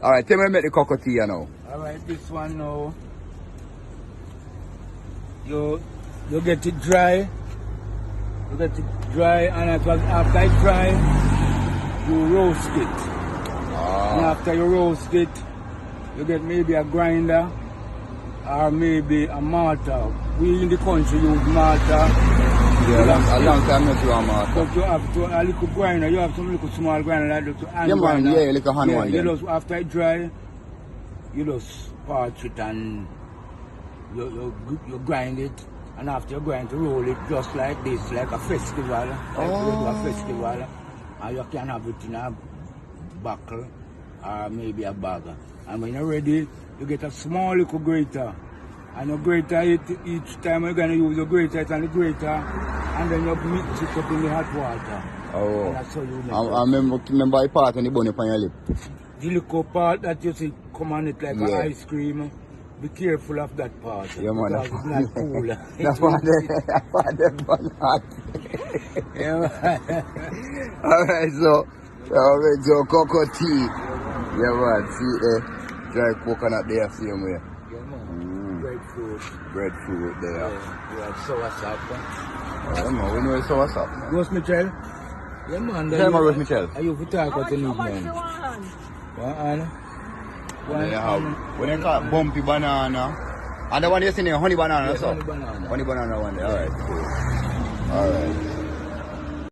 Alright, tell me make the cocoa tea now. Alright, this one now. You get it dry. You get it dry, and after it dry, you roast it. And after you roast it, you get maybe a grinder or maybe a mortar. We in the country use mortar. Yeah, a long time not to a mortar. But you have to a little grinder. You have some little small grinder like that to hand grinder. Yeah, like a hand one. You just, after it dry, you just part it and you grind it. And after you're going to roll it just like this, like a festival. Like you do a festival. And you can have it in a buckle or maybe a bag. And when you're ready, you get a small little grater. And you grater it each time you're going to use your grater it and the grater. And then you mix it up in the hot water. Oh. And that's how you make I remember the part when you burn it on your lip. The little part that you see come on it like an ice cream. Be careful of that part. Yeah, man. Because it's not cool. That's why they burn hot. Yeah. Alright, so cocoa tea. Yeah, man. See, dry coconut there, same way. Yeah, man. Breadfruit. Breadfruit there. Yeah, soursop. Yeah, man. We know it's soursop. Rose Michelle? Yeah, man. Tell me, Rose Michelle. Are you for talk what you need, man? When you call bumpy banana. And the one you're saying, honey banana, so? Honey banana. Honey banana one there. Alright, cool. Alright.